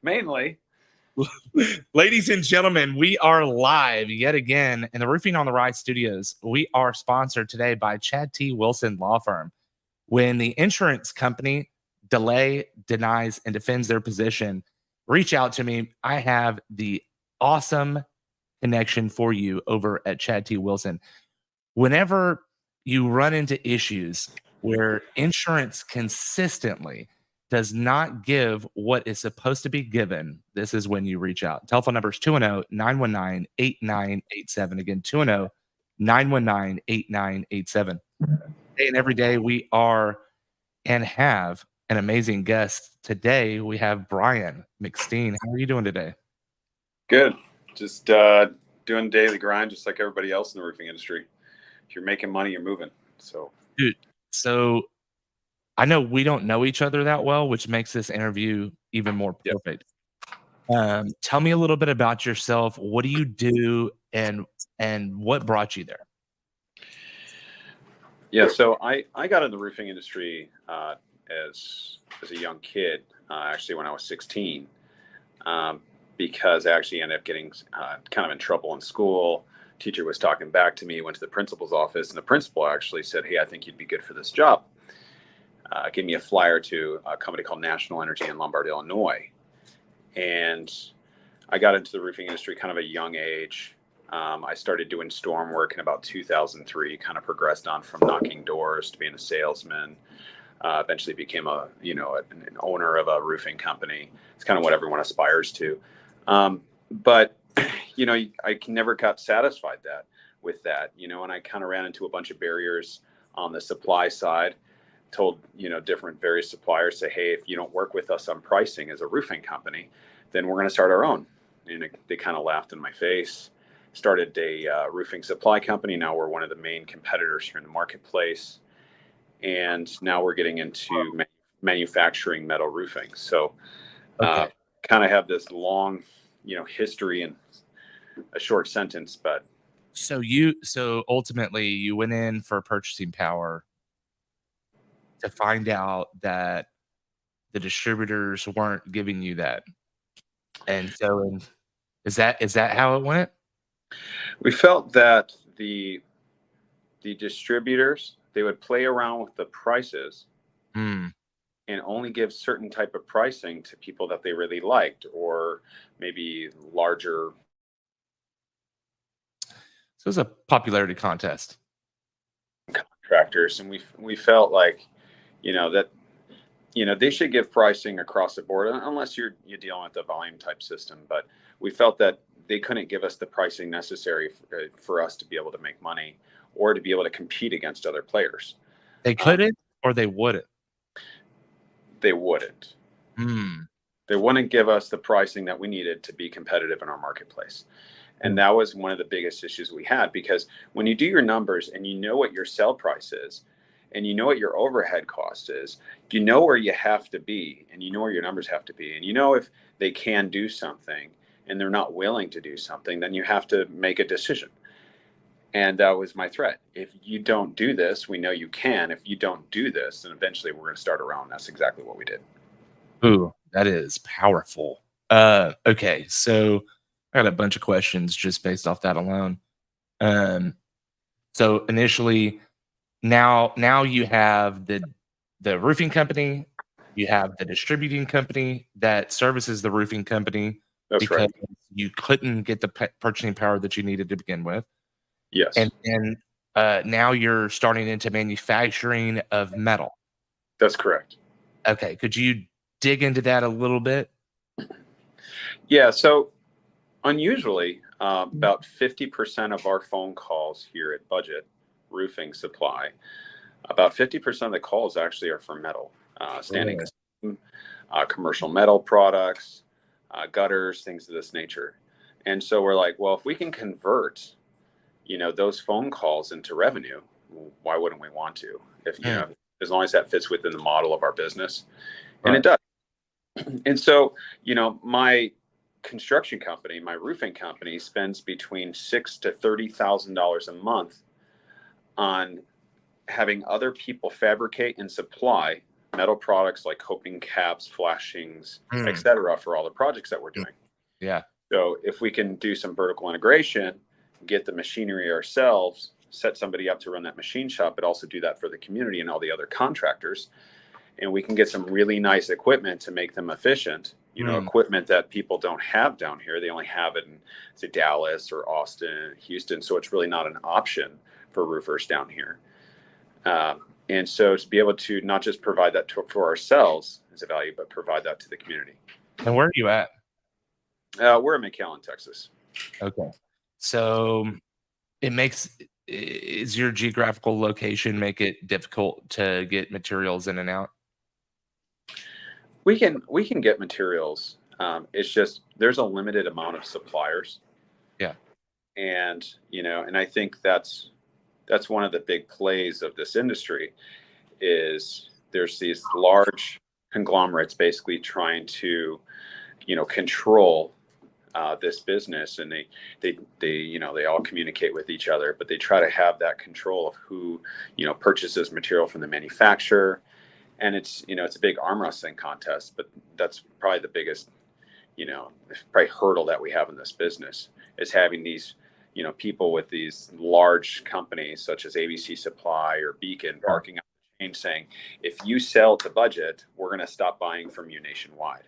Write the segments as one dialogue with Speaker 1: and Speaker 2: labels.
Speaker 1: Mainly.
Speaker 2: Ladies and gentlemen, we are live yet again in the Roofing on the Rise studios. We are sponsored today by Chad T. Wilson Law Firm. When the insurance company denies, and defends their position, reach out to me. I have the awesome connection for you over at Chad T. Wilson. Whenever you run into issues where insurance consistently does not give what is supposed to be given, this is when you reach out. Telephone number is 210-919-8987. Again, 210-919-8987. Day and every day we are and have an amazing guest. Today we have Brian McSteen. How are you doing today?
Speaker 1: Good. Just doing daily grind, just like everybody else in the roofing industry. If you're making money, you're moving. So,
Speaker 2: dude, so I know we don't know each other that well, which makes this interview even more perfect. Yep. Tell me a little bit about yourself. What do you do, and what brought you there?
Speaker 1: Yeah, so I got in the roofing industry as a young kid, actually when I was 16, because I actually ended up getting kind of in trouble in school. Teacher was talking back to me, went to the principal's office, and the principal actually said, "Hey, I think you'd be good for this job." Gave me a flyer to a company called National Energy in Lombard, Illinois. And I got into the roofing industry kind of a young age. I started doing storm work in about 2003, kind of progressed on from knocking doors to being a salesman. Eventually became an owner of a roofing company. It's kind of what everyone aspires to. But I never got satisfied with that, and I kind of ran into a bunch of barriers on the supply side. Told different various suppliers, say, hey, if you don't work with us on pricing as a roofing company, then we're going to start our own. And they kind of laughed in my face. Started a roofing supply company. Now we're one of the main competitors here in the marketplace, and now we're getting into manufacturing metal roofing. So kind of have this long history in a short sentence. But
Speaker 2: so ultimately you went in for purchasing power to find out that the distributors weren't giving you that. And so is that how it went?
Speaker 1: We felt that the distributors, they would play around with the prices and only give certain type of pricing to people that they really liked, or maybe larger.
Speaker 2: So it was a popularity contest.
Speaker 1: Contractors, and we felt like that they should give pricing across the board, unless you're dealing with the volume type system. But we felt that they couldn't give us the pricing necessary for us to be able to make money or to be able to compete against other players.
Speaker 2: They couldn't, or they wouldn't?
Speaker 1: They wouldn't. They wouldn't give us the pricing that we needed to be competitive in our marketplace. And that was one of the biggest issues we had, because when you do your numbers and you know what your sell price is, and you know what your overhead cost is, you know where you have to be, and you know where your numbers have to be. And if they can do something and they're not willing to do something, then you have to make a decision. And that was my threat. If you don't do this, we know you can. If you don't do this, then eventually we're going to start around. That's exactly what we did.
Speaker 2: Ooh, that is powerful. Okay, so I got a bunch of questions just based off that alone. So initially, now you have the roofing company, you have the distributing company that services the roofing company.
Speaker 1: That's
Speaker 2: because
Speaker 1: right.
Speaker 2: You couldn't get the purchasing power that you needed to begin with.
Speaker 1: Yes.
Speaker 2: And now you're starting into manufacturing of metal.
Speaker 1: That's correct.
Speaker 2: Okay, could you dig into that a little bit?
Speaker 1: Yeah, so unusually, about 50% of our phone calls here at Budget Roofing Supply, about 50% of the calls actually are for metal, standing commercial metal products, gutters, things of this nature. And so we're like, well, if we can convert, those phone calls into revenue, why wouldn't we want to? If as long as that fits within the model of our business, and it does. And so, my construction company, my roofing company, spends between $6,000 to $30,000 a month on having other people fabricate and supply metal products like coping caps, flashings,
Speaker 2: Mm.
Speaker 1: etc. for all the projects that we're doing.
Speaker 2: Yeah.
Speaker 1: So if we can do some vertical integration, get the machinery ourselves, set somebody up to run that machine shop, but also do that for the community and all the other contractors, and we can get some really nice equipment to make them efficient, equipment that people don't have down here. They only have it in, say, Dallas or Austin, Houston. So it's really not an option for roofers down here. And so to be able to not just provide that for ourselves as a value, but provide that to the community.
Speaker 2: And where are you at?
Speaker 1: We're in McAllen, Texas.
Speaker 2: Okay. So is your geographical location make it difficult to get materials in and out?
Speaker 1: We can get materials. It's just there's a limited amount of suppliers.
Speaker 2: Yeah.
Speaker 1: And and I think that's one of the big plays of this industry is there's these large conglomerates basically trying to control this business, and they all communicate with each other, but they try to have that control of who purchases material from the manufacturer. And it's a big arm wrestling contest, but that's probably the biggest probably hurdle that we have in this business is having these people with these large companies such as ABC Supply or Beacon barking up the chain saying, if you sell to budget, we're going to stop buying from you nationwide.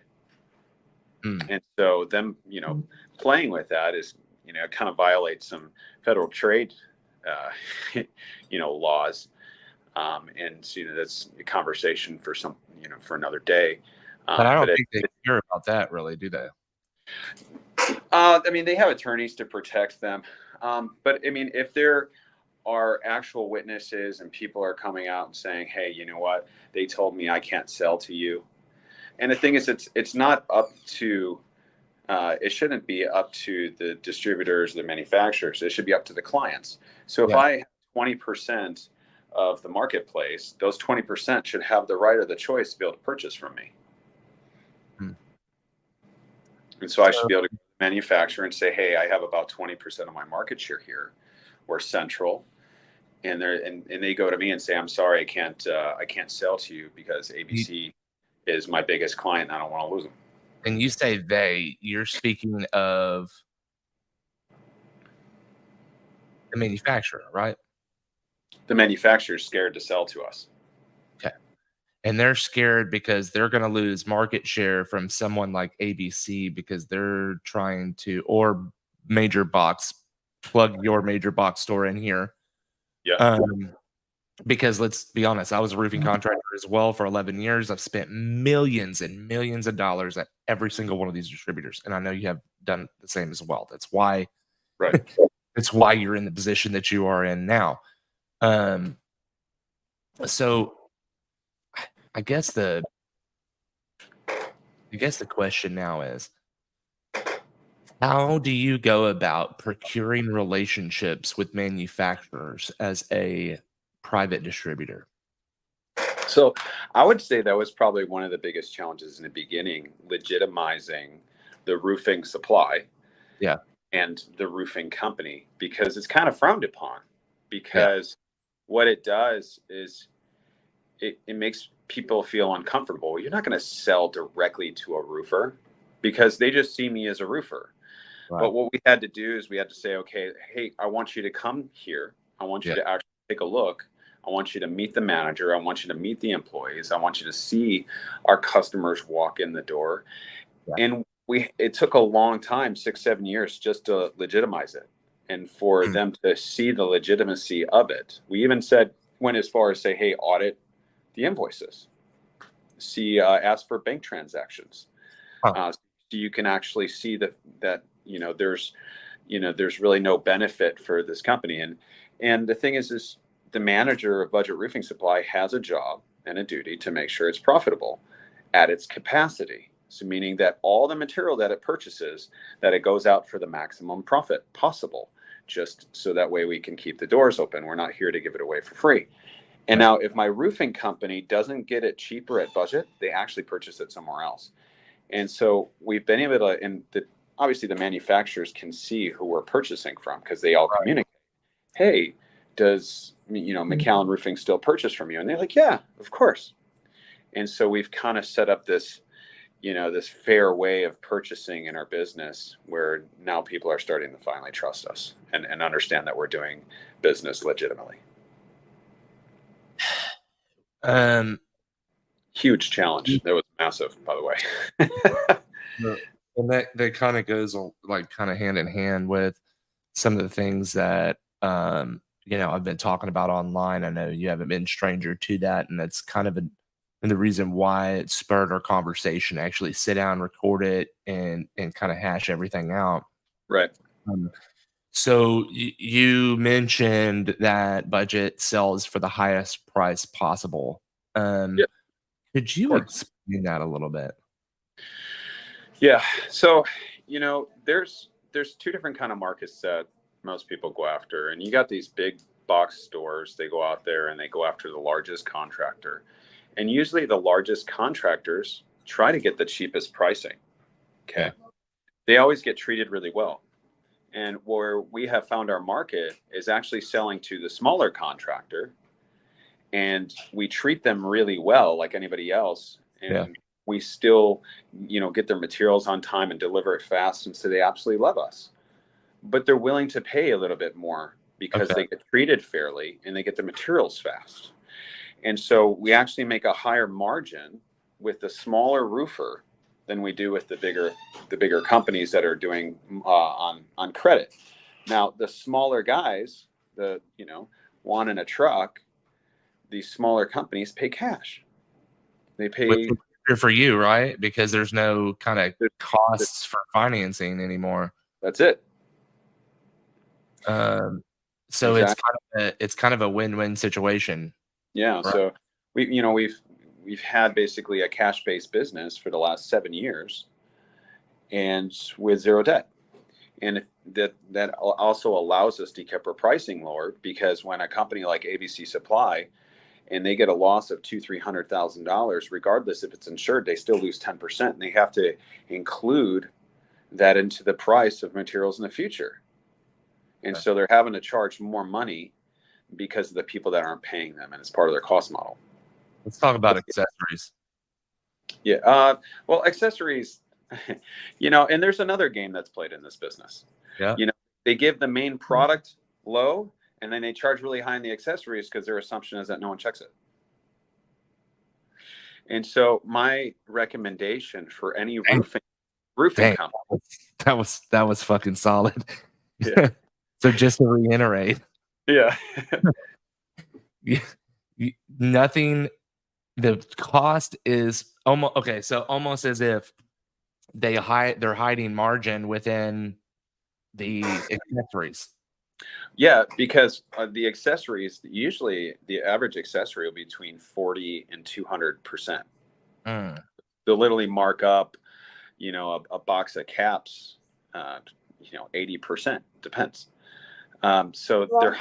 Speaker 1: And so them playing with that is kind of violates some federal trade laws. And that's a conversation for for another day.
Speaker 2: But I don't think they care about that, really, do they?
Speaker 1: I mean, they have attorneys to protect them. But I mean, if there are actual witnesses and people are coming out and saying, hey, you know what, they told me I can't sell to you. And the thing is, it's not up to, it shouldn't be up to the distributors, the manufacturers. It should be up to the clients. So if I have 20% of the marketplace, those 20% should have the right or the choice to be able to purchase from me. And so I should be able to go to the manufacturer and say, hey, I have about 20% of my market share here. We're central. And they go to me and say, I'm sorry, I can't sell to you because ABC is my biggest client and I don't want to lose them.
Speaker 2: And you say you're speaking of the manufacturer, right?
Speaker 1: The manufacturer is scared to sell to us.
Speaker 2: Okay. And they're scared because they're going to lose market share from someone like ABC because they're trying to, or major box, plug your major box store in here.
Speaker 1: Yeah.
Speaker 2: Because let's be honest, I was a roofing contractor as well for 11 years. I've spent millions and millions of dollars at every single one of these distributors. And I know you have done the same as well. That's why, it's why you're in the position that you are in now. So I guess the question now is, how do you go about procuring relationships with manufacturers as a private distributor?
Speaker 1: So I would say that was probably one of the biggest challenges in the beginning, legitimizing the roofing supply and the roofing company, because it's kind of frowned upon, because what it does is it makes people feel uncomfortable. You're not going to sell directly to a roofer because they just see me as a roofer. Right. But what we had to do is we had to say, okay, hey, I want you to come here. I want you to actually take a look. I want you to meet the manager. I want you to meet the employees. I want you to see our customers walk in the door. And it took a long time, 6-7 years, just to legitimize it and for them to see the legitimacy of it. We even went as far as say, hey, audit the invoices. Ask for bank transactions. So you can actually see that there's really no benefit for this company. And the thing is the manager of Budget Roofing Supply has a job and a duty to make sure it's profitable at its capacity. So meaning that all the material that it purchases, that it goes out for the maximum profit possible, just so that way we can keep the doors open. We're not here to give it away for free. And now if my roofing company doesn't get it cheaper at budget, they actually purchase it somewhere else. And so we've been able to, obviously the manufacturers can see who we're purchasing from because they all communicate. Hey, does McAllen Roofing still purchase from you? And they're like, yeah, of course. And so we've kind of set up this, this fair way of purchasing in our business where now people are starting to finally trust us and understand that we're doing business legitimately. Huge challenge. That was massive, by the way.
Speaker 2: And that kind of goes like kind of hand in hand with some of the things that I've been talking about online. I know you haven't been stranger to that, and that's kind of the reason why it spurred our conversation. Actually, sit down, record it, and kind of hash everything out.
Speaker 1: Right.
Speaker 2: So you mentioned that budget sells for the highest price possible.
Speaker 1: Yep.
Speaker 2: Could you explain that a little bit?
Speaker 1: Yeah. So, there's two different kind of markets that most people go after, and you got these big box stores. They go out there and they go after the largest contractor, and usually the largest contractors try to get the cheapest pricing. Okay. Yeah. They always get treated really well. And where we have found our market is actually selling to the smaller contractor, and we treat them really well like anybody else. And we still, get their materials on time and deliver it fast. And so they absolutely love us, but they're willing to pay a little bit more because they get treated fairly and they get the materials fast. And so we actually make a higher margin with the smaller roofer than we do with the bigger companies that are doing on credit. Now, the smaller guys, wanting a truck, these smaller companies pay cash. They pay
Speaker 2: for you, right? Because there's no kind of costs for financing anymore.
Speaker 1: That's it.
Speaker 2: So exactly. It's kind of a win-win situation.
Speaker 1: Yeah. Right? So we've had basically a cash-based business for the last 7 years, and with zero debt. And that also allows us to keep our pricing lower, because when a company like ABC Supply and they get a loss of $200,000-$300,000, regardless if it's insured, they still lose 10%, and they have to include that into the price of materials in the future. And so they're having to charge more money because of the people that aren't paying them, and it's part of their cost model.
Speaker 2: Let's talk about accessories.
Speaker 1: Yeah. Well, accessories, and there's another game that's played in this business.
Speaker 2: Yeah.
Speaker 1: They give the main product low, and then they charge really high in the accessories because their assumption is that no one checks it. And so my recommendation for any roofing company.
Speaker 2: That was fucking solid. Yeah. So just to reiterate.
Speaker 1: Yeah.
Speaker 2: Nothing. The cost is almost okay. So almost as if they're hiding margin within the accessories.
Speaker 1: Yeah, because the accessories, usually the average accessory will be between 40 and 200%. They'll literally mark up, a box of caps, 80%, depends. So they're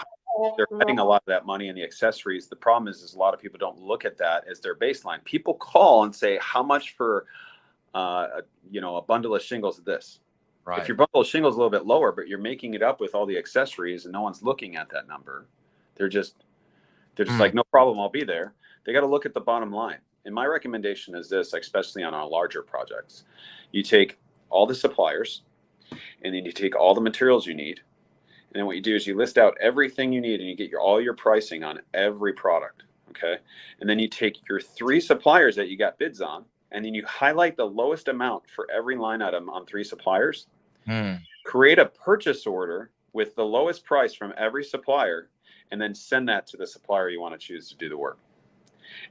Speaker 1: hiding a lot of that money in the accessories. The problem is a lot of people don't look at that as their baseline. People call and say, how much for, a bundle of shingles of this? Right. If your bundle of shingles is a little bit lower, but you're making it up with all the accessories and no one's looking at that number, they're just like, no problem, I'll be there. They got to look at the bottom line. And my recommendation is this, especially on our larger projects. You take all the suppliers, and then you take all the materials you need. And then what you do is you list out everything you need, and you get all your pricing on every product. Okay. And then you take your 3 suppliers that you got bids on, and then you highlight the lowest amount for every line item on 3 suppliers. Create a purchase order with the lowest price from every supplier, and then send that to the supplier you want to choose to do the work.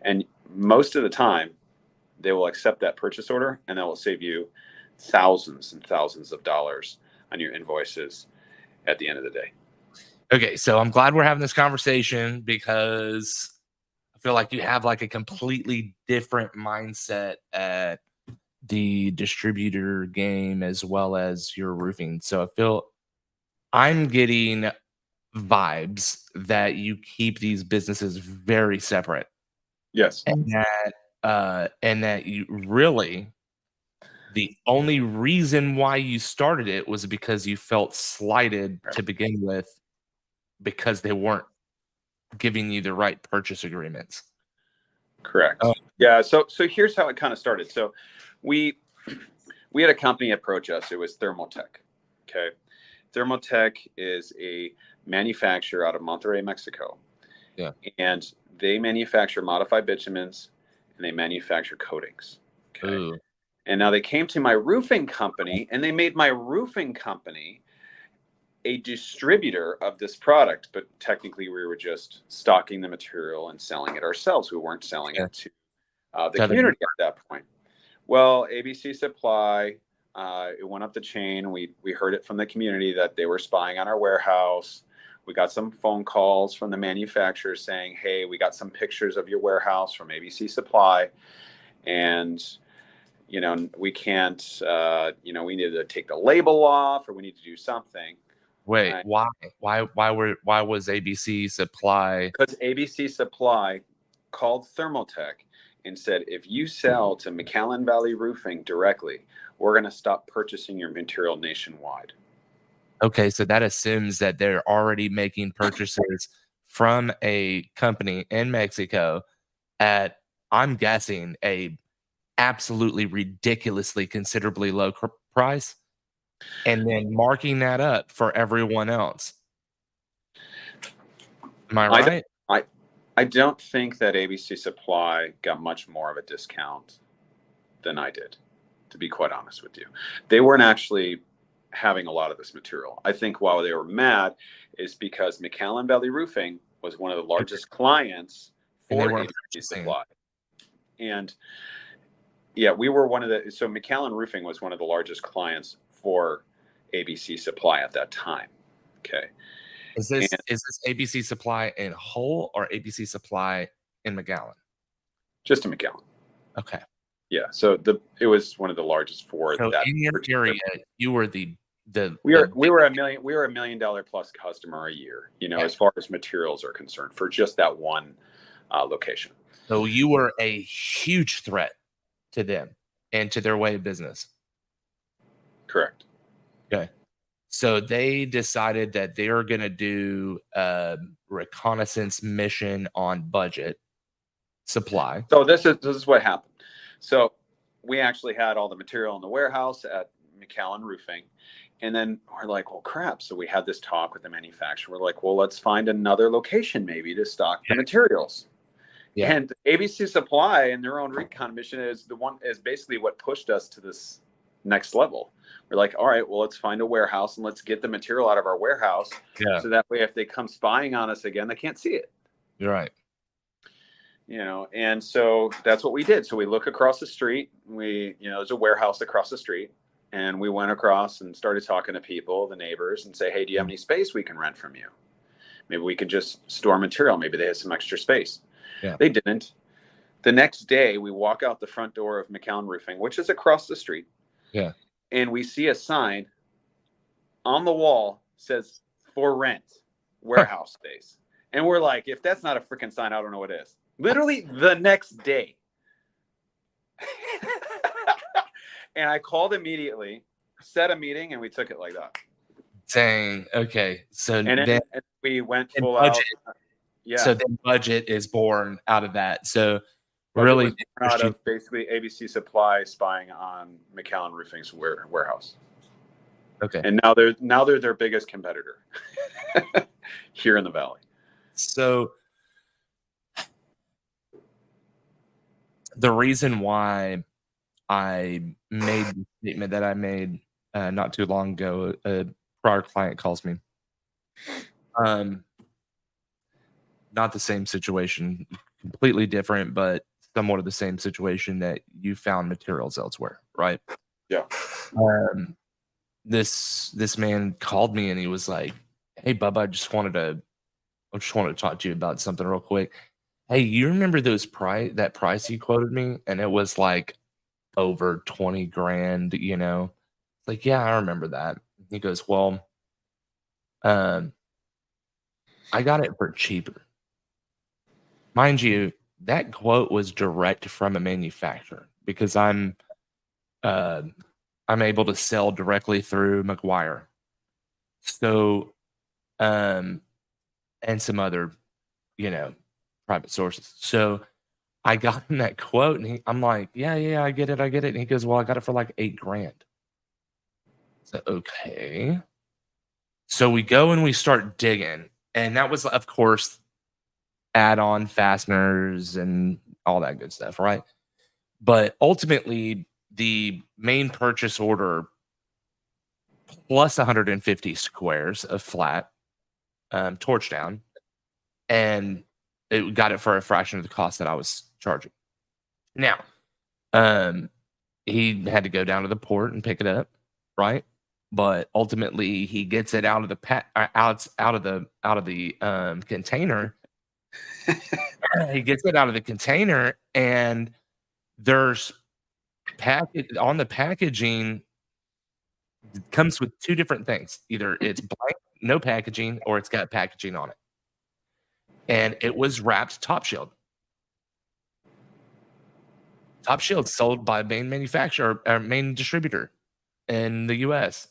Speaker 1: And most of the time, they will accept that purchase order, and that will save you thousands and thousands of dollars on your invoices at the end of the day.
Speaker 2: Okay, so I'm glad we're having this conversation, because I feel like you have like a completely different mindset at the distributor game as well as your roofing. So I feel I'm getting vibes that you keep these businesses very separate.
Speaker 1: Yes.
Speaker 2: And that you really, the only reason why you started it was because you felt slighted to begin with, because they weren't giving you the right purchase agreements.
Speaker 1: Correct.
Speaker 2: Oh,
Speaker 1: Yeah. So here's how it kind of started. So we we had a company approach us. It was Thermotech. Okay. Thermotech is a manufacturer out of Monterrey, Mexico.
Speaker 2: yeah.
Speaker 1: And they manufacture modified bitumens and they manufacture coatings. Okay.
Speaker 2: Ooh.
Speaker 1: And now they came to my roofing company and they made my roofing company a distributor of this product, but technically we were just stocking the material and selling it ourselves. We weren't selling
Speaker 2: Yeah.
Speaker 1: it to the community at that point. Well, ABC Supply, it went up the chain. We heard it from the community that they were spying on our warehouse. We got some phone calls from the manufacturer saying, "Hey, we got some pictures of your warehouse from ABC Supply, and we can't. We need to take the label off, or we need to do something."
Speaker 2: Wait, why? Why was ABC Supply?
Speaker 1: Because ABC Supply called Thermotech and said, if you sell to McAllen Valley Roofing directly, we're going to stop purchasing your material nationwide.
Speaker 2: Okay, so that assumes that they're already making purchases from a company in Mexico at, I'm guessing, a absolutely ridiculously considerably low price, and then marking that up for everyone else. Am I right?
Speaker 1: I don't think that ABC Supply got much more of a discount than I did, to be quite honest with you. They weren't actually having a lot of this material. I think why they were mad is because McAllen Valley Roofing was one of the largest clients for ABC Supply. And yeah, we were so McAllen Roofing was one of the largest clients for ABC Supply at that time. Okay.
Speaker 2: Is this ABC Supply in whole or ABC Supply in McAllen?
Speaker 1: Just in McAllen.
Speaker 2: Okay.
Speaker 1: Yeah. So it was one of the largest for that.
Speaker 2: In your area, you were we
Speaker 1: were $1 million plus customer a year, as far as materials are concerned for just that one location.
Speaker 2: So you were a huge threat to them and to their way of business.
Speaker 1: Correct.
Speaker 2: Okay. So they decided that they are going to do a reconnaissance mission on budget supply.
Speaker 1: So this is what happened. So we actually had all the material in the warehouse at McAllen Roofing. And then we're like, well, crap. So we had this talk with the manufacturer. We're like, well, let's find another location maybe to stock the materials. Yeah. And ABC Supply and their own recon mission is basically what pushed us to this next level. We're like, all right, well, let's find a warehouse and let's get the material out of our warehouse. Yeah. So that way, if they come spying on us again, they can't see it.
Speaker 2: You're right.
Speaker 1: And so that's what we did. So we look across the street. There's a warehouse across the street. And we went across and started talking to people, the neighbors, and say, hey, do you have any space we can rent from you? Maybe we could just store material. Maybe they have some extra space. Yeah. They didn't. The next day, we walk out the front door of McAllen Roofing, which is across the street.
Speaker 2: Yeah.
Speaker 1: And we see a sign on the wall says, for rent, warehouse space. And we're like, if that's not a freaking sign, I don't know what is. Literally the next day. And I called immediately, set a meeting, and we took it like that.
Speaker 2: Dang. Okay. So
Speaker 1: and we went full out.
Speaker 2: Yeah. So then budget is born out of that. So
Speaker 1: budget really out of basically ABC Supply spying on McAllen Roofing's warehouse.
Speaker 2: Okay.
Speaker 1: And now they're their biggest competitor here in the Valley.
Speaker 2: So the reason why I made the statement that I made not too long ago, a prior client calls me. Not the same situation, completely different, but somewhat of the same situation that you found materials elsewhere, right?
Speaker 1: Yeah.
Speaker 2: This man called me and he was like, "Hey, Bubba, I just wanted to talk to you about something real quick. Hey, you remember that price you quoted me? And it was like over 20 grand, Like, yeah, I remember that." He goes, "Well, I got it for cheaper." Mind you, that quote was direct from a manufacturer because I'm able to sell directly through McGuire. So, and some other, private sources. So I got him that quote, and I'm like, yeah, I get it. And he goes, well, I got it for like $8,000. So, okay. So we go and we start digging. And that was, of course, add-on fasteners and all that good stuff, right? But ultimately, the main purchase order plus 150 squares of flat torch down, and it got it for a fraction of the cost that I was charging. Now, he had to go down to the port and pick it up, right? But ultimately, he gets it out of the container. He gets it out of the container, and there's on the packaging. It comes with two different things. Either it's blank, no packaging, or it's got packaging on it. And it was wrapped Top Shield. Top Shield sold by main manufacturer or main distributor in the US.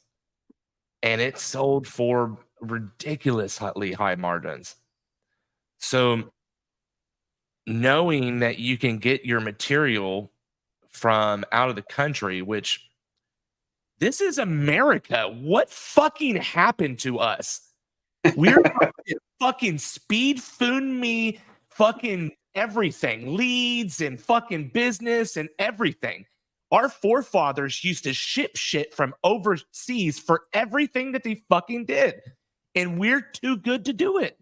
Speaker 2: And it sold for ridiculously high margins. So knowing that you can get your material from out of the country, which this is America. What fucking happened to us? We're fucking speed food me, fucking everything, leads and fucking business and everything. Our forefathers used to ship shit from overseas for everything that they fucking did. And we're too good to do it.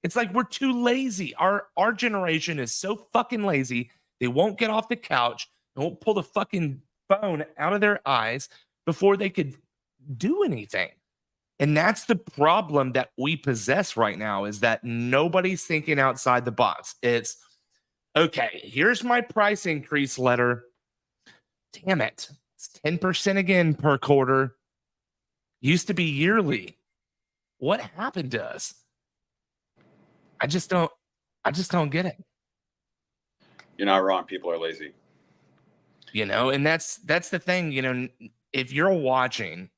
Speaker 2: It's like we're too lazy. Our generation is so fucking lazy. They won't get off the couch. They won't pull the fucking phone out of their eyes before they could do anything. And that's the problem that we possess right now, is that nobody's thinking outside the box. It's, okay, here's my price increase letter. Damn it. It's 10% again per quarter. Used to be yearly. What happened to us? I just don't get it.
Speaker 1: You're not wrong. People are lazy.
Speaker 2: And that's the thing, if you're watching,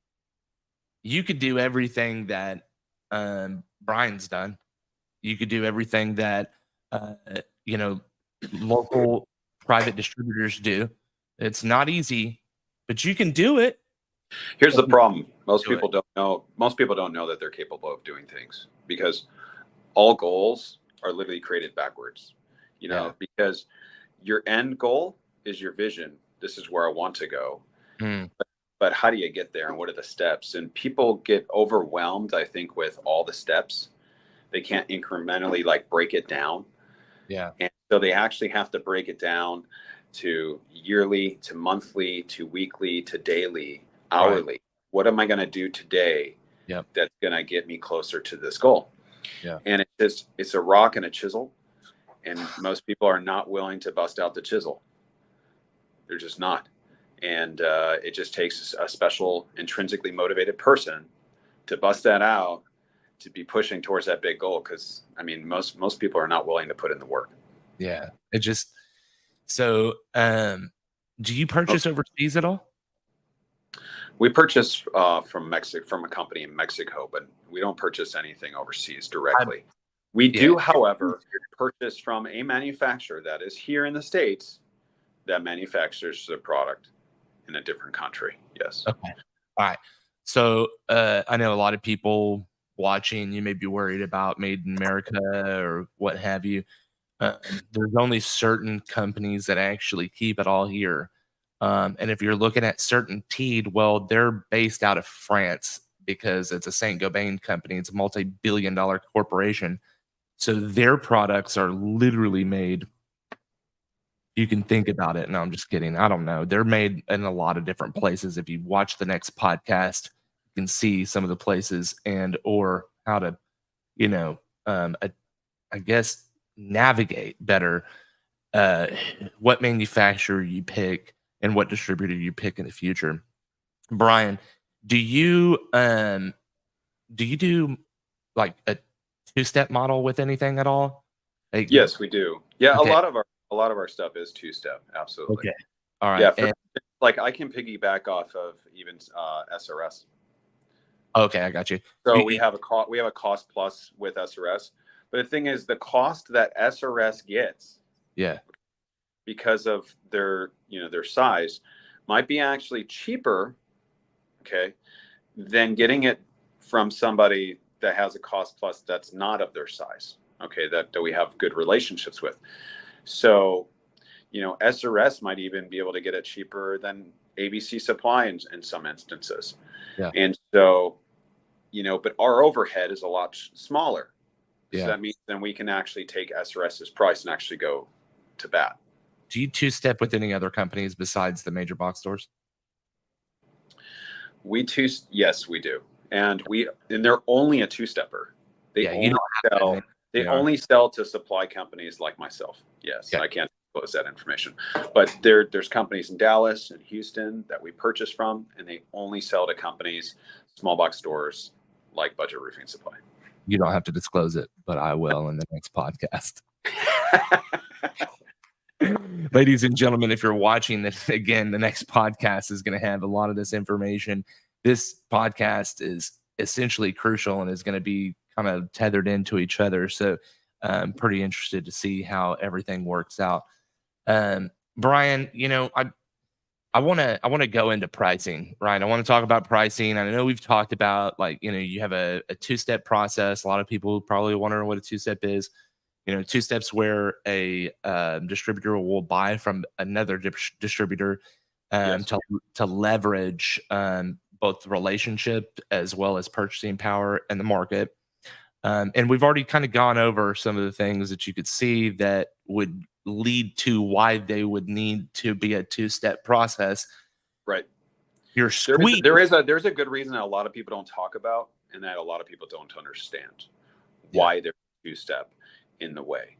Speaker 2: you could do everything that Brian's done. You could do everything that local private distributors do. It's not easy, but you can do it.
Speaker 1: Here's the problem. Most people don't know that they're capable of doing things, because all goals are literally created backwards. Because your end goal is your vision. This is where I want to go. But how do you get there, and what are the steps? And people get overwhelmed, I think, with all the steps. They can't incrementally break it down.
Speaker 2: Yeah.
Speaker 1: And so they actually have to break it down to yearly, to monthly, to weekly, to daily, hourly. Right. What am I going to do today that's going to get me closer to this goal?
Speaker 2: Yeah.
Speaker 1: And it's a rock and a chisel. And most people are not willing to bust out the chisel. They're just not. And it just takes a special, intrinsically motivated person to bust that out, to be pushing towards that big goal. Because most people are not willing to put in the work.
Speaker 2: Yeah. So do you purchase overseas at all?
Speaker 1: We purchase from a company in Mexico, but we don't purchase anything overseas directly. We do, however, purchase from a manufacturer that is here in the States that manufactures the product in a different country. Yes.
Speaker 2: Okay. All right. So I know a lot of people watching, you may be worried about made in America or what have you. There's only certain companies that actually keep it all here. And if you're looking at CertainTeed, well, they're based out of France because it's a Saint-Gobain company. It's a multi-billion-dollar corporation. So their products are literally made. You can think about it. No, I'm just kidding. I don't know. They're made in a lot of different places. If you watch the next podcast, you can see some of the places or how to, I guess, navigate better what manufacturer you pick and what distributor you pick in the future. Brian, do you do like a two-step model with anything at all?
Speaker 1: Yes, we do. Yeah,
Speaker 2: okay.
Speaker 1: A lot of our stuff is two-step. Absolutely.
Speaker 2: Okay. All right.
Speaker 1: Yeah. I can piggyback off of even SRS.
Speaker 2: Okay, I got you.
Speaker 1: So we have a cost plus with SRS, but the thing is, the cost that SRS gets, because of their size, might be actually cheaper, okay, than getting it from somebody that has a cost plus that's not of their size, okay, that we have good relationships with. So, SRS might even be able to get it cheaper than ABC Supply in some instances.
Speaker 2: Yeah.
Speaker 1: And so, but our overhead is a lot smaller.
Speaker 2: Yeah.
Speaker 1: So that means then we can actually take SRS's price and actually go to bat.
Speaker 2: Do you two-step with any other companies besides the major box stores?
Speaker 1: Yes, we do. And they're only a two-stepper. They only sell to supply companies like myself. Yes, yeah. I can't disclose that information. But there's companies in Dallas and Houston that we purchase from, and they only sell to companies, small box stores like Budget Roofing Supply.
Speaker 2: You don't have to disclose it, but I will in the next podcast. Ladies and gentlemen, if you're watching this again, the next podcast is going to have a lot of this information. This podcast is essentially crucial and is going to be kind of tethered into each other. So I'm pretty interested to see how everything works out. Brian, I want to go into pricing, right? I want to talk about pricing. I know we've talked about, like, you have a two-step process. A lot of people probably wonder what a two-step is. Two steps where a distributor will buy from another distributor
Speaker 1: Yes.
Speaker 2: to leverage both the relationship as well as purchasing power in the market. And we've already kind of gone over some of the things that you could see that would lead to why they would need to be a two-step process.
Speaker 1: Right.
Speaker 2: You're
Speaker 1: there's a good reason that a lot of people don't talk about, and that a lot of people don't understand why they're two-step in the way.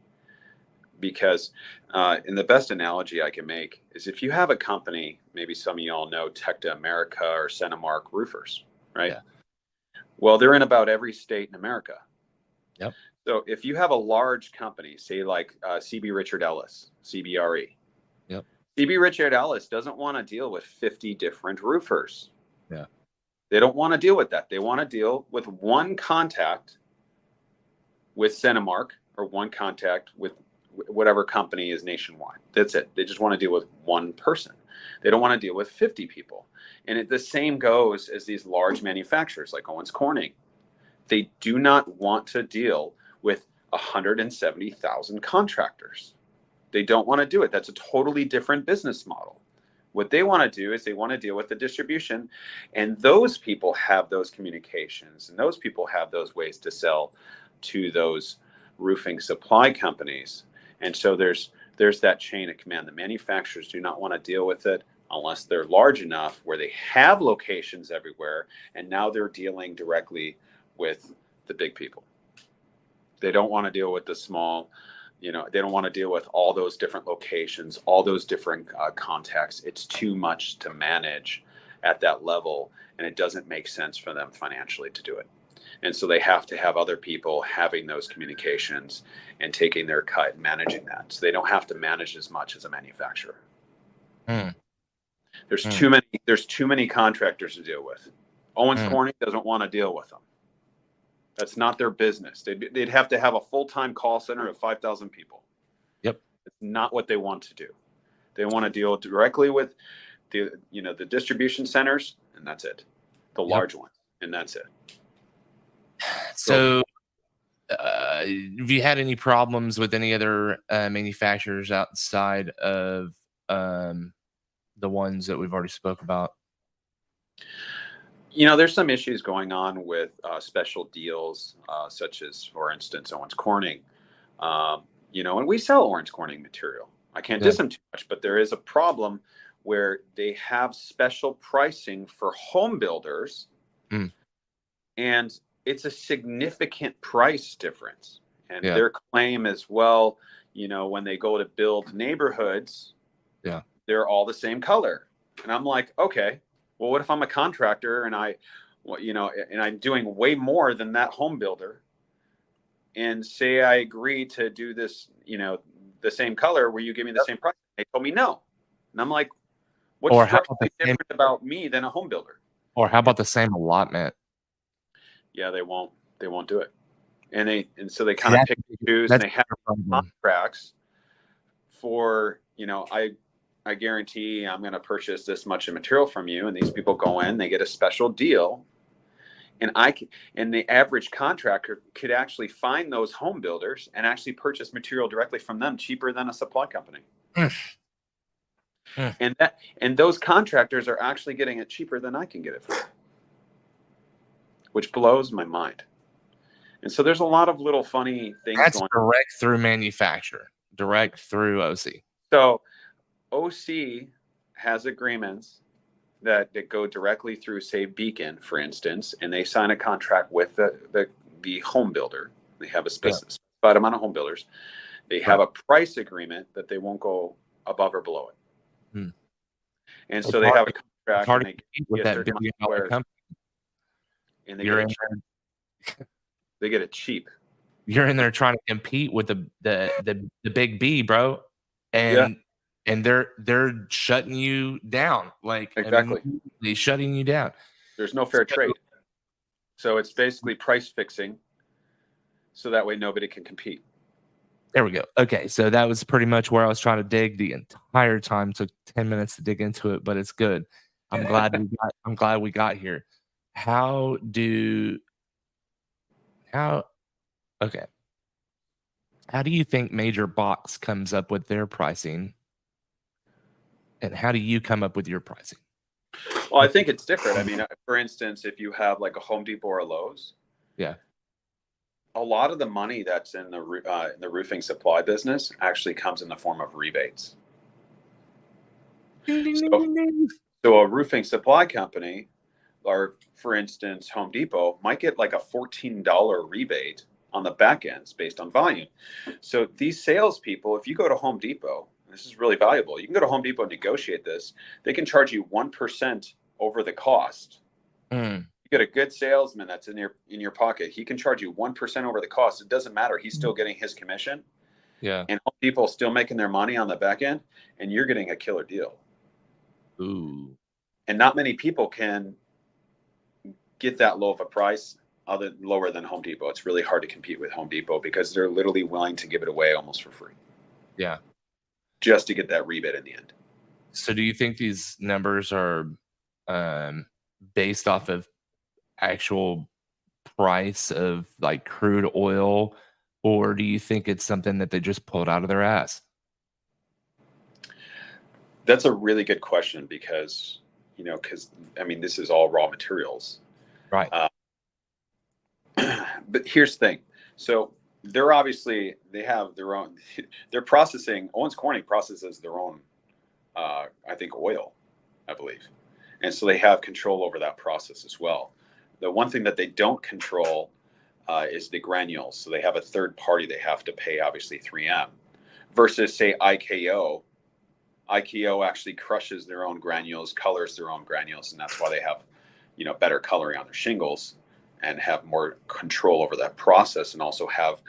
Speaker 1: Because and the best analogy I can make is, if you have a company, maybe some of y'all know Tecta America or Centimark roofers, right? Yeah. Well, they're in about every state in America.
Speaker 2: Yep.
Speaker 1: So if you have a large company, say like CB Richard Ellis, CBRE.
Speaker 2: Yep.
Speaker 1: CB Richard Ellis doesn't want to deal with 50 different roofers.
Speaker 2: Yeah.
Speaker 1: They don't want to deal with that. They want to deal with one contact with Centimark, or one contact with whatever company is nationwide. That's it. They just want to deal with one person. They don't want to deal with 50 people. And the same goes as these large manufacturers like Owens Corning. They do not want to deal with 170,000 contractors. They don't want to do it. That's a totally different business model. What they want to do is they want to deal with the distribution, and those people have those communications, and those people have those ways to sell to those roofing supply companies. And so there's that chain of command. The manufacturers do not want to deal with it unless they're large enough where they have locations everywhere, and now they're dealing directly with the big people. They don't want to deal with the small, they don't want to deal with all those different locations, all those different contacts. It's too much to manage at that level, and it doesn't make sense for them financially to do it. And so they have to have other people having those communications and taking their cut and managing that. So they don't have to manage as much as a manufacturer. There's too many contractors to deal with. Owens Corning doesn't want to deal with them. That's not their business. They'd have to have a full-time call center of 5,000 people.
Speaker 2: Yep.
Speaker 1: It's not what they want to do. They want to deal directly with the distribution centers, and that's it. The large ones, and that's it.
Speaker 2: So have you had any problems with any other manufacturers outside of the ones that we've already spoke about?
Speaker 1: There's some issues going on with special deals, such as, for instance, Owens Corning. And we sell Owens Corning material. I can't diss them too much, but there is a problem where they have special pricing for home builders, and it's a significant price difference. And their claim is, well, when they go to build neighborhoods, they're all the same color. And I'm like, okay, well, what if I'm a contractor and and I'm doing way more than that home builder, and say I agree to do this, the same color, will you give me the same price? They told me no. And I'm like, what's structurally different about me than a home builder?
Speaker 2: Or how about the same allotment?
Speaker 1: Yeah, they won't do it. And so they kind of pick and choose, and they have contracts for, I guarantee I'm going to purchase this much of material from you, and these people go in, they get a special deal, and the average contractor could actually find those home builders and actually purchase material directly from them cheaper than a supply company. And those contractors are actually getting it cheaper than I can get it for, which blows my mind. And so there's a lot of little funny things.
Speaker 2: That's direct through manufacturer, direct through OC.
Speaker 1: So OC has agreements that go directly through, say, Beacon, for instance, and they sign a contract with the home builder. They have a specified amount of home builders. They have a price agreement that they won't go above or below it. And so they have a contract
Speaker 2: hard to compete with that billion dollar company.
Speaker 1: And they get it cheap.
Speaker 2: You're in there trying to compete with the big B, bro, and they're shutting you down. Like,
Speaker 1: exactly,
Speaker 2: they're shutting you down.
Speaker 1: There's no fair trade. So it's basically price fixing, so that way nobody can compete.
Speaker 2: There we go. Okay, so that was pretty much where I was trying to dig the entire time. Took 10 minutes to dig into it, but it's good. I'm glad we got here. How do you think Major Box comes up with their pricing, and how do you come up with your pricing?
Speaker 1: Well, I think it's different. I mean, for instance, if you have like a Home Depot or Lowe's, a lot of the money that's in the roofing supply business actually comes in the form of rebates. So a roofing supply company, or for instance, Home Depot, might get like a $14 rebate on the back ends based on volume. So these salespeople, if you go to Home Depot, this is really valuable. You can go to Home Depot and negotiate this. They can charge you 1% over the cost. You get a good salesman that's in your pocket. He can charge you 1% over the cost. It doesn't matter. He's still getting his commission.
Speaker 2: Yeah.
Speaker 1: And Home Depot is still making their money on the back end, and you're getting a killer deal.
Speaker 2: Ooh.
Speaker 1: And not many people can get that low of a price lower than Home Depot. It's really hard to compete with Home Depot because they're literally willing to give it away almost for free.
Speaker 2: Yeah.
Speaker 1: Just to get that rebate in the end.
Speaker 2: So do you think these numbers are based off of actual price of like crude oil, or do you think it's something that they just pulled out of their ass?
Speaker 1: That's a really good question because I mean, this is all raw materials.
Speaker 2: Right.
Speaker 1: But here's the thing. So they have their own, they're processing, Owens Corning processes their own, I think, oil, I believe. And so they have control over that process as well. The one thing that they don't control is the granules. So they have a third party they have to pay, obviously 3M, versus say IKO. IKO actually crushes their own granules, colors their own granules, and that's why they have, better coloring on their shingles and have more control over that process, and also have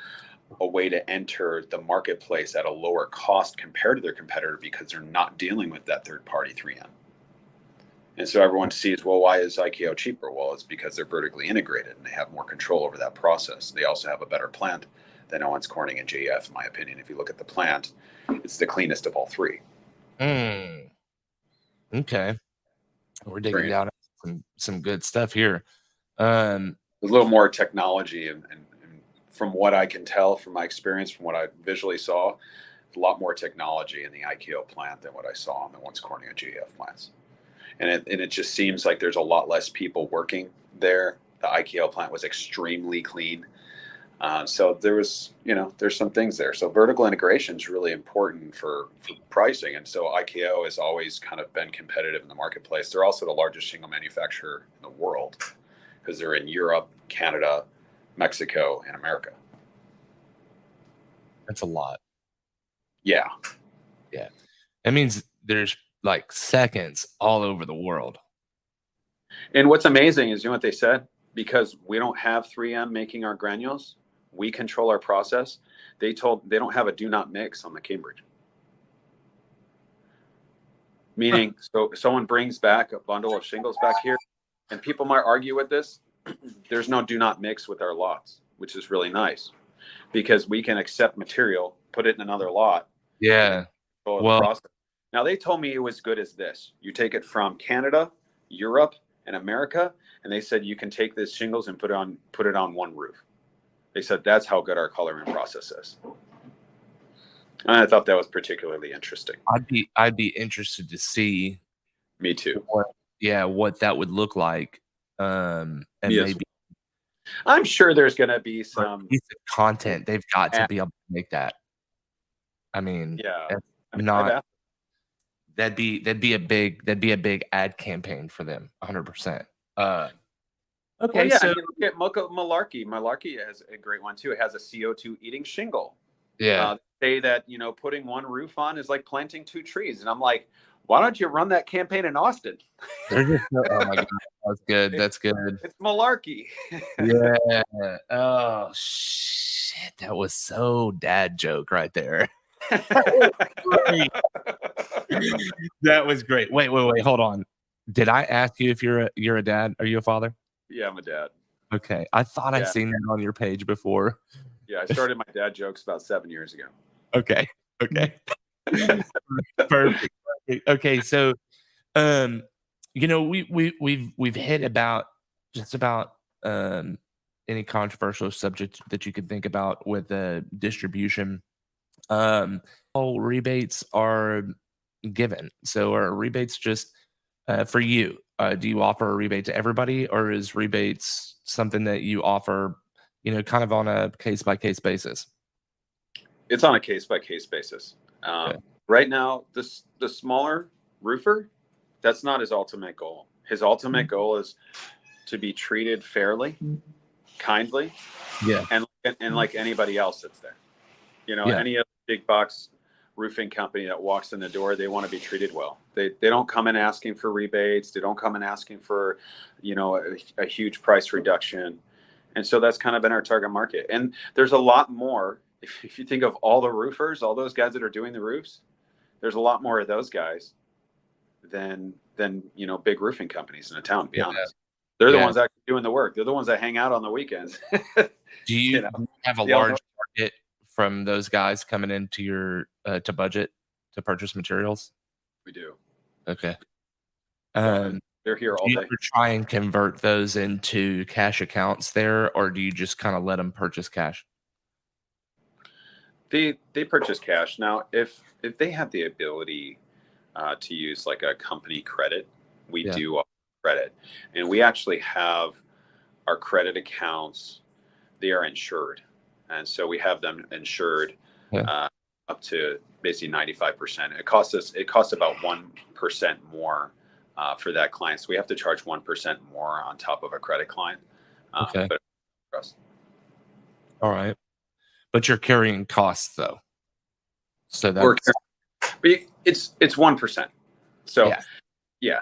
Speaker 1: a way to enter the marketplace at a lower cost compared to their competitor because they're not dealing with that third party 3M. And so everyone sees, well, why is IKO cheaper? Well, it's because they're vertically integrated and they have more control over that process. They also have a better plant than Owens Corning and JF, in my opinion. If you look at the plant, it's the cleanest of all three.
Speaker 2: Okay. We're digging down some good stuff here.
Speaker 1: A little more technology, and from what I can tell from my experience, from what I visually saw, a lot more technology in the IKO plant than what I saw in the Owens Corning and JF plants. And it just seems like there's a lot less people working there. The IKO plant was extremely clean. So there's some things there. So vertical integration is really important for pricing. And so IKO has always kind of been competitive in the marketplace. They're also the largest shingle manufacturer in the world because they're in Europe, Canada, Mexico, and America.
Speaker 2: That's a lot.
Speaker 1: Yeah.
Speaker 2: Yeah. That means there's like seconds all over the world.
Speaker 1: And what's amazing is, what they said? Because we don't have 3M making our granules, we control our process. They don't have a do not mix on the Cambridge. Meaning, so someone brings back a bundle of shingles back here, and people might argue with this. There's no do not mix with our lots, which is really nice because we can accept material, put it in another lot.
Speaker 2: Yeah.
Speaker 1: control of the
Speaker 2: Well,
Speaker 1: process. Now they told me it was good as this. You take it from Canada, Europe, and America, and they said you can take this shingles and put it on one roof. They said that's how good our coloring process is. And I thought that was particularly interesting.
Speaker 2: I'd be interested to see.
Speaker 1: Me too.
Speaker 2: What that would look like. And
Speaker 1: Yes.
Speaker 2: maybe
Speaker 1: I'm sure there's going to be some
Speaker 2: piece of content. They've got to be able to make that. I mean,
Speaker 1: yeah.
Speaker 2: that'd be a big ad campaign for them, 100%. Okay,
Speaker 1: well, yeah, so look at Malarkey. Malarkey has a great one too. It has a CO2 eating shingle.
Speaker 2: Yeah.
Speaker 1: Say that, putting one roof on is like planting two trees. And I'm like, why don't you run that campaign in Austin?
Speaker 2: Oh my God. That's good. That's good.
Speaker 1: It's Malarkey.
Speaker 2: Yeah. Oh, shit. That was so dad joke right there. That was great. Wait. Hold on. Did I ask you if you're a dad? Are you a father?
Speaker 1: Yeah, I'm a dad.
Speaker 2: Okay. I thought I'd seen that on your page before.
Speaker 1: Yeah, I started my dad jokes about 7 years ago.
Speaker 2: Okay. Perfect. Okay, so we've hit about just about any controversial subject that you could think about with distribution. All rebates are given. So are rebates just for you? Do you offer a rebate to everybody, or is rebates something that you offer, kind of on a case-by-case basis?
Speaker 1: It's on a case-by-case basis. Right now, the smaller roofer, that's not his ultimate goal. His ultimate goal is to be treated fairly, kindly, and like anybody else that's there. Any other big box roofing company that walks in the door, they want to be treated well. They don't come in asking for rebates. They don't come in asking for, a huge price reduction. And so that's kind of been our target market. And there's a lot more. If you think of all the roofers, all those guys that are doing the roofs, there's a lot more of those guys than big roofing companies in a town, to be honest. They're the ones actually doing the work. They're the ones that hang out on the weekends.
Speaker 2: Do you have a large market from those guys coming into your to budget to purchase materials?
Speaker 1: We do.
Speaker 2: Okay.
Speaker 1: They're here all day.
Speaker 2: Do you ever try and convert those into cash accounts there, or do you just kind of let them purchase cash?
Speaker 1: They purchase cash. Now, if they have the ability to use like a company credit, we do offer credit, and we actually have our credit accounts. They are insured, and so we have them insured up to basically 95%. It costs about 1% more for that client, so we have to charge 1% more on top of a credit client.
Speaker 2: Okay. All right. But you're carrying costs though. So
Speaker 1: it's 1%. So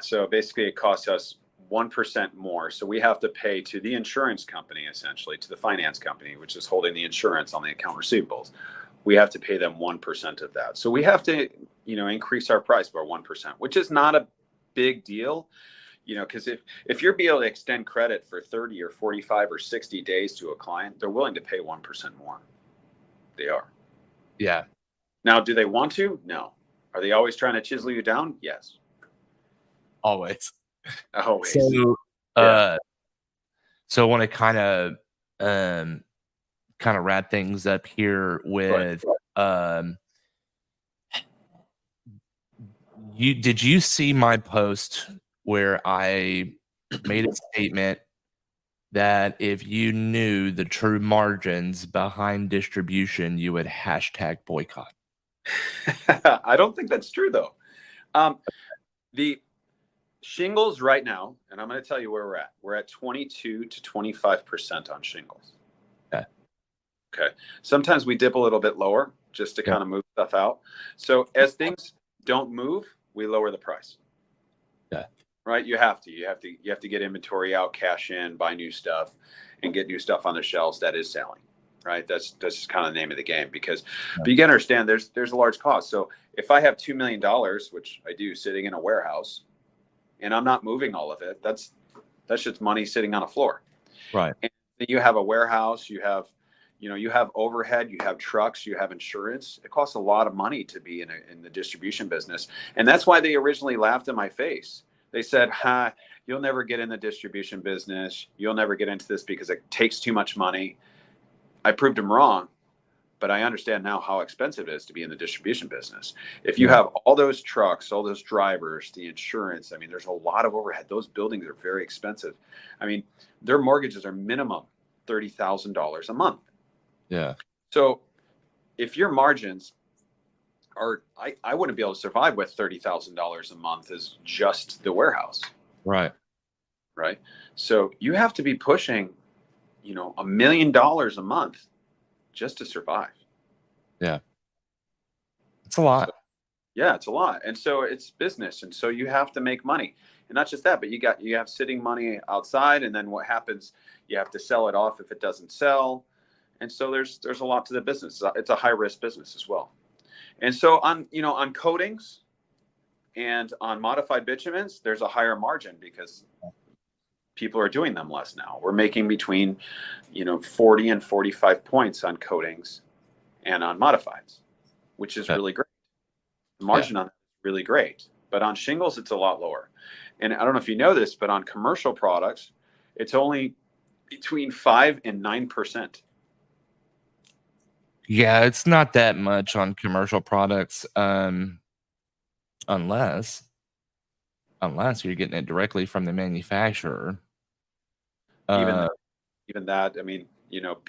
Speaker 1: so basically it costs us 1% more. So we have to pay to the insurance company, essentially to the finance company, which is holding the insurance on the account receivables. We have to pay them 1% of that. So we have to, increase our price by 1%, which is not a big deal. Because if you're able to extend credit for 30 or 45 or 60 days to a client, they're willing to pay 1% more. They are.
Speaker 2: Yeah.
Speaker 1: Now, do they want to? No. Are they always trying to chisel you down? Yes.
Speaker 2: Always.
Speaker 1: Always.
Speaker 2: So, so I want to kind of wrap things up here with did you see my post where I made a statement that if you knew the true margins behind distribution, you would hashtag boycott?
Speaker 1: I don't think that's true, though. The shingles right now, and I'm going to tell you where we're at. We're at 22 to 25% on shingles. Okay. Sometimes we dip a little bit lower just to kind of move stuff out. So as things don't move, we lower the price. Right? You have to get inventory out, cash in, buy new stuff, and get new stuff on the shelves that is selling. Right? That's just kind of the name of the game, because but you can understand there's a large cost. So if I have $2 million, which I do, sitting in a warehouse, and I'm not moving all of it, that's just money sitting on a floor.
Speaker 2: Right.
Speaker 1: And you have a warehouse, you have you have overhead, you have trucks, you have insurance. It costs a lot of money to be in the distribution business. And that's why they originally laughed in my face. They said, you'll never get in the distribution business. You'll never get into this because it takes too much money. I proved them wrong, but I understand now how expensive it is to be in the distribution business. If you have all those trucks, all those drivers, the insurance, I mean, there's a lot of overhead. Those buildings are very expensive. I mean, their mortgages are minimum $30,000 a month.
Speaker 2: Yeah.
Speaker 1: So if your margins are, I wouldn't be able to survive with $30,000 a month as just the warehouse.
Speaker 2: Right.
Speaker 1: Right. So you have to be pushing, $1 million a month just to survive.
Speaker 2: Yeah. It's a lot.
Speaker 1: So, yeah, it's a lot. And so it's business. And so you have to make money. And not just that, but you have sitting money outside. And then what happens? You have to sell it off if it doesn't sell. And so there's a lot to the business. It's a high risk business as well. And so on coatings and on modified bitumens, there's a higher margin because people are doing them less now. We're making between 40 and 45 points on coatings and on modifieds, which is really great. The margin on that is really great. But on shingles, it's a lot lower. And I don't know if you know this, but on commercial products, it's only between 5 and 9%.
Speaker 2: Yeah, it's not that much on commercial products, unless you're getting it directly from the manufacturer.
Speaker 1: Even that, I mean,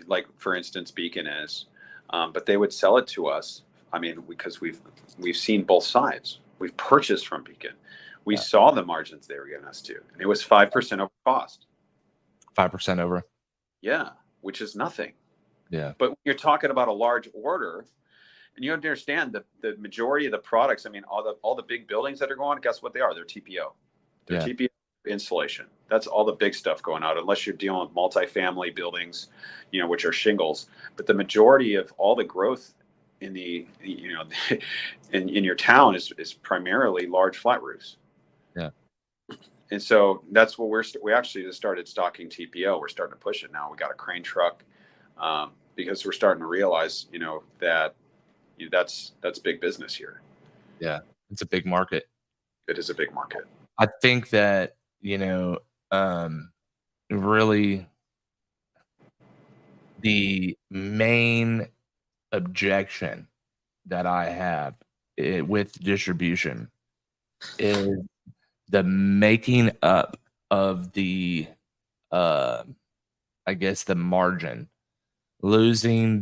Speaker 1: like for instance, Beacon is, but they would sell it to us. I mean, because we've seen both sides. We've purchased from Beacon. We saw the margins they were giving us too, and it was 5% over cost.
Speaker 2: 5% over.
Speaker 1: Yeah, which is nothing.
Speaker 2: Yeah.
Speaker 1: But when you're talking about a large order, and you understand the majority of the products, I mean, all the big buildings that are going, guess what they are? They're TPO. They're TPO insulation. That's all the big stuff going out, unless you're dealing with multifamily buildings, which are shingles. But the majority of all the growth in the, in your town is primarily large flat roofs.
Speaker 2: Yeah.
Speaker 1: And so that's what we actually just started stocking TPO. We're starting to push it now. We got a crane truck. Because we're starting to realize, that that's big business here.
Speaker 2: Yeah, it's a big market.
Speaker 1: It is a big market.
Speaker 2: I think that, really the main objection that I have with distribution is the making up of the, I guess, the margin. Losing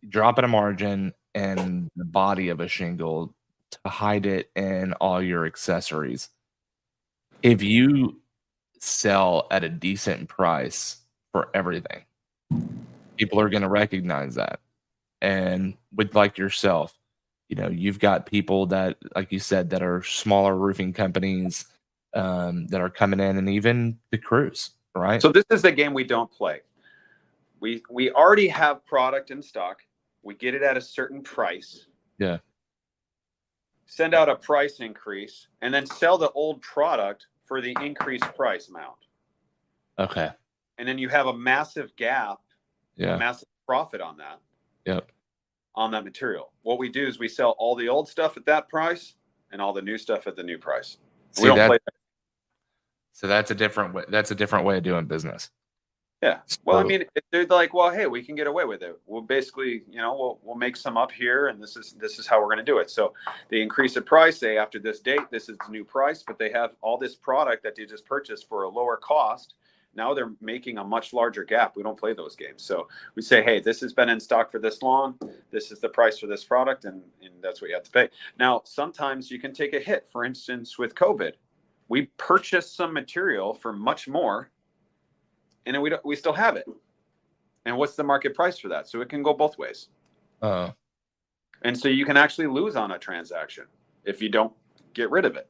Speaker 2: dropping a margin and the body of a shingle to hide it in all your accessories. If you sell at a decent price for everything, people are going to recognize that. And with like yourself, you've got people that, like you said, that are smaller roofing companies that are coming in, and even the crews, right?
Speaker 1: So this is the game we don't play. We already have product in stock. We get it at a certain price.
Speaker 2: Yeah.
Speaker 1: Send out a price increase and then sell the old product for the increased price amount.
Speaker 2: Okay.
Speaker 1: And then you have a massive gap,
Speaker 2: a
Speaker 1: massive profit on that.
Speaker 2: Yep.
Speaker 1: On that material. What we do is we sell all the old stuff at that price and all the new stuff at the new price.
Speaker 2: We don't play that. So that's a different way. That's a different way of doing business.
Speaker 1: Yeah. Well, I mean, they're like, well, hey, we can get away with it. We'll basically, we'll make some up here, and this is how we're going to do it. So they increase the price. Say after this date, this is the new price, but they have all this product that they just purchased for a lower cost. Now they're making a much larger gap. We don't play those games. So we say, hey, this has been in stock for this long. This is the price for this product, and that's what you have to pay. Now, sometimes you can take a hit. For instance, with COVID, we purchased some material for much more, and then we still have it. And what's the market price for that? So it can go both ways. And so you can actually lose on a transaction if you don't get rid of it.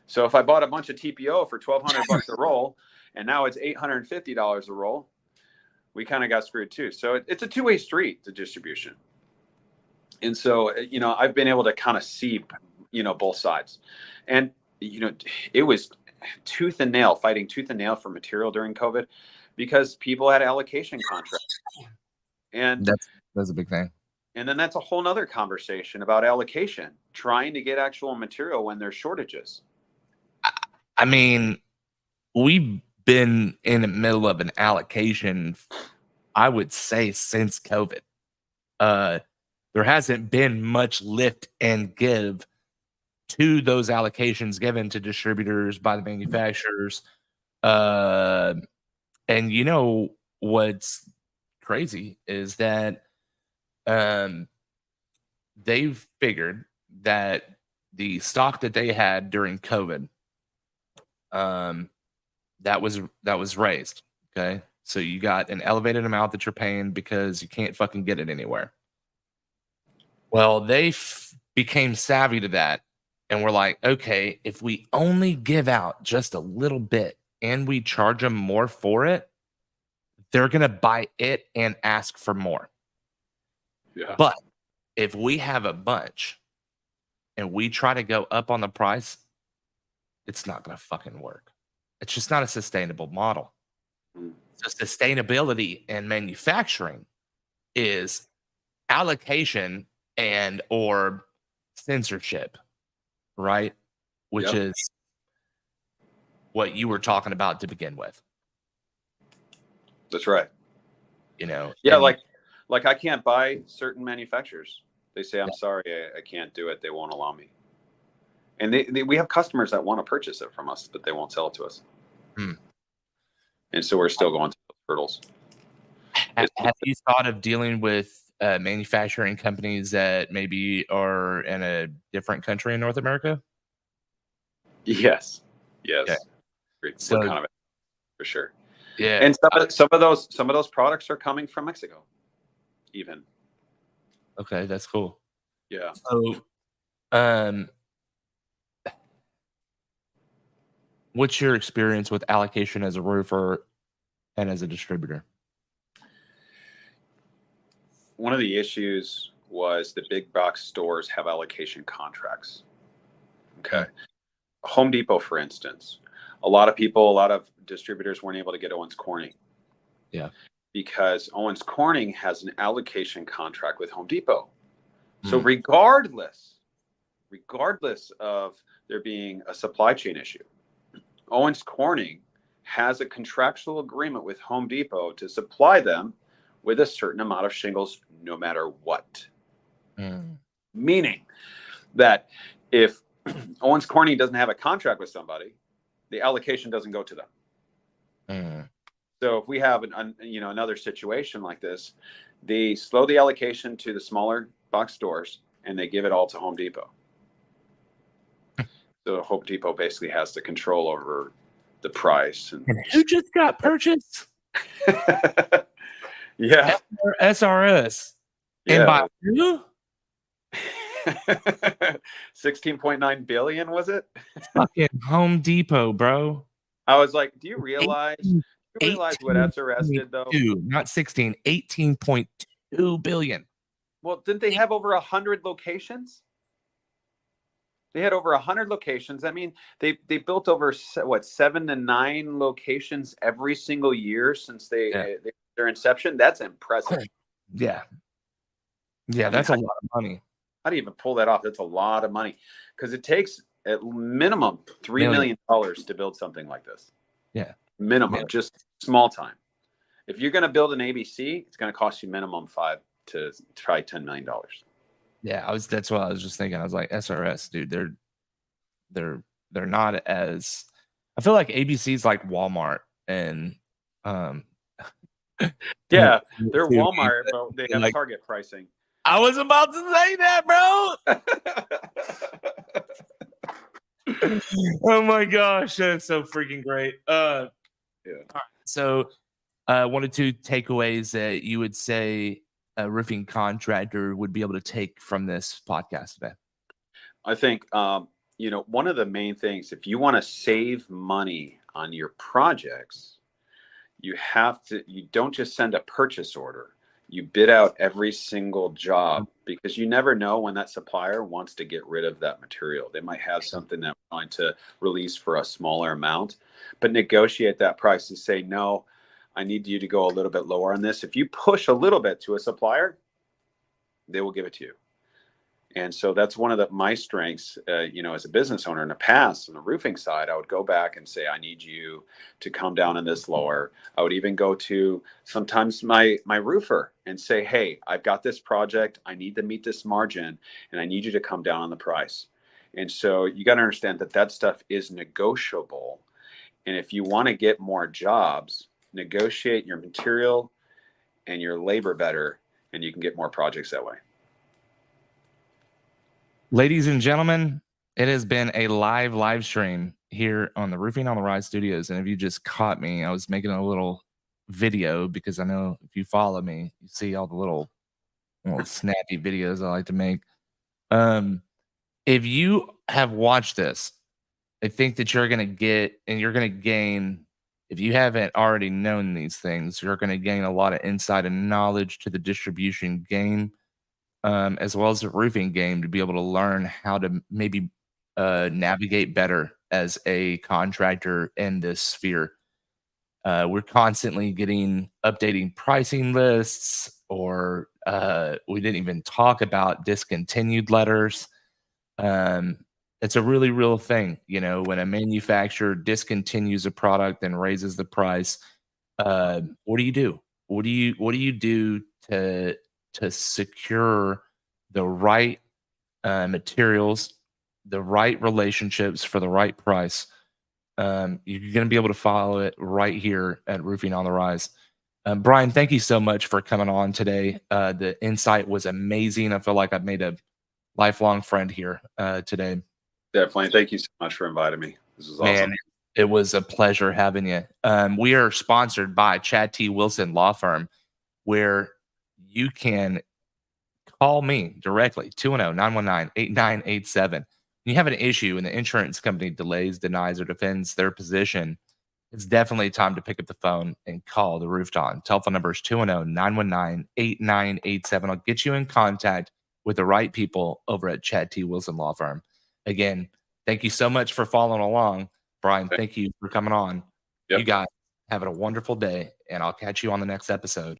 Speaker 1: So if I bought a bunch of TPO for $1,200 a roll, and now it's $850 a roll, we kind of got screwed too. So it's a two-way street, the distribution. And so, I've been able to kind of see, both sides. And, it was fighting tooth and nail for material during COVID. because people had allocation contracts. And
Speaker 2: that's a big thing.
Speaker 1: And then that's a whole nother conversation about allocation, trying to get actual material when there's shortages.
Speaker 2: I mean, we've been in the middle of an allocation, I would say, since COVID. There hasn't been much lift and give to those allocations given to distributors by the manufacturers. And you know what's crazy is that they've figured that the stock that they had during COVID, that was raised. Okay, so you got an elevated amount that you're paying because you can't fucking get it anywhere. Well, they became savvy to that, and we're like, okay, if we only give out just a little bit and we charge them more for it, they're gonna buy it and ask for more.
Speaker 1: Yeah.
Speaker 2: But if we have a bunch and we try to go up on the price, it's not going to fucking work. It's just not a sustainable model. So sustainability in manufacturing is allocation and or censorship, right? Which is what you were talking about to begin with.
Speaker 1: That's right.
Speaker 2: You know,
Speaker 1: yeah, like I can't buy certain manufacturers. They say, I'm sorry, I can't do it. They won't allow me. And we have customers that want to purchase it from us, but they won't sell it to us. And so we're still going through those hurdles.
Speaker 2: Have you thought of dealing with manufacturing companies that maybe are in a different country in North America?
Speaker 1: Yes. Okay.
Speaker 2: So,
Speaker 1: we're kind of for sure.
Speaker 2: Yeah.
Speaker 1: And some of those products are coming from Mexico, even.
Speaker 2: Okay, that's cool.
Speaker 1: Yeah.
Speaker 2: So, what's your experience with allocation as a roofer and as a distributor?
Speaker 1: One of the issues was the big box stores have allocation contracts. Okay. Home Depot, for instance, a lot of distributors weren't able to get Owens Corning.
Speaker 2: Yeah.
Speaker 1: Because Owens Corning has an allocation contract with Home Depot. So regardless of there being a supply chain issue, Owens Corning has a contractual agreement with Home Depot to supply them with a certain amount of shingles no matter what. Meaning that if Owens Corning doesn't have a contract with somebody, the allocation doesn't go to them. So if we have another situation like this, they slow the allocation to the smaller box stores and they give it all to Home Depot. So Home Depot basically has the control over the price. And
Speaker 2: who just got purchased?
Speaker 1: Yeah.
Speaker 2: SRS.
Speaker 1: Yeah.
Speaker 2: And by who?
Speaker 1: 16.9 billion, was it?
Speaker 2: Fucking Home Depot, bro.
Speaker 1: I was like, do you realize what SRS did though?
Speaker 2: Not 16, 18.2 billion.
Speaker 1: Well, didn't they have over 100 locations? They had over 100 locations. I mean, they built over 7 to 9 locations every single year since their inception. That's impressive.
Speaker 2: Yeah, that's a lot of money.
Speaker 1: How do you even pull that off? That's a lot of money because it takes at minimum $3 million to build something like this. Yeah, minimum, just small time. If you're going to build an ABC, it's going to cost you minimum $5 to try $10 million. Yeah,
Speaker 2: that's what I was just thinking. I was like, SRS, dude, they're not as. I feel like ABC's like Walmart, and
Speaker 1: yeah, they're Walmart, but they have Target pricing.
Speaker 2: I was about to say that, bro. Oh my gosh, that's so freaking great. Yeah. So, one or two takeaways that you would say a roofing contractor would be able to take from this podcast today?
Speaker 1: I think, one of the main things, if you want to save money on your projects, you don't just send a purchase order. You bid out every single job because you never know when that supplier wants to get rid of that material. They might have something that we're going to release for a smaller amount, but negotiate that price to say, no, I need you to go a little bit lower on this. If you push a little bit to a supplier, they will give it to you. And so that's one of my strengths, as a business owner in the past on the roofing side. I would go back and say, I need you to come down on this lower. I would even go to sometimes my roofer and say, hey, I've got this project. I need to meet this margin and I need you to come down on the price. And so you got to understand that stuff is negotiable. And if you want to get more jobs, negotiate your material and your labor better, and you can get more projects that way.
Speaker 2: Ladies and gentlemen, it has been a live stream here on the Roofing on the Rise Studios. And if you just caught me, I was making a little video because I know if you follow me, you see all the little snappy videos I like to make. If you have watched this, I think that you're going to get and you're going to gain, if you haven't already known these things, you're going to gain a lot of insight and knowledge to the distribution game. As well as the roofing game, to be able to learn how to maybe navigate better as a contractor in this sphere. We're constantly getting updating pricing lists, or we didn't even talk about discontinued letters. It's a really real thing, when a manufacturer discontinues a product and raises the price. What do you do? What do you do to secure the right materials, the right relationships for the right price? You're going to be able to follow it right here at Roofing on the Rise. Brian, thank you so much for coming on today. The insight was amazing. I feel like I've made a lifelong friend here today.
Speaker 1: Definitely. Thank you so much for inviting me. This was awesome.
Speaker 2: Man, it was a pleasure having you. We are sponsored by Chad T. Wilson Law Firm, where you can call me directly, 210-919-8987. When you have an issue and the insurance company delays, denies, or defends their position, it's definitely time to pick up the phone and call the Rooftop. Telephone number is 210-919-8987. I'll get you in contact with the right people over at Chad T. Wilson Law Firm. Again, thank you so much for following along. Brian, thank you for coming on. Yep. You guys have a wonderful day, and I'll catch you on the next episode.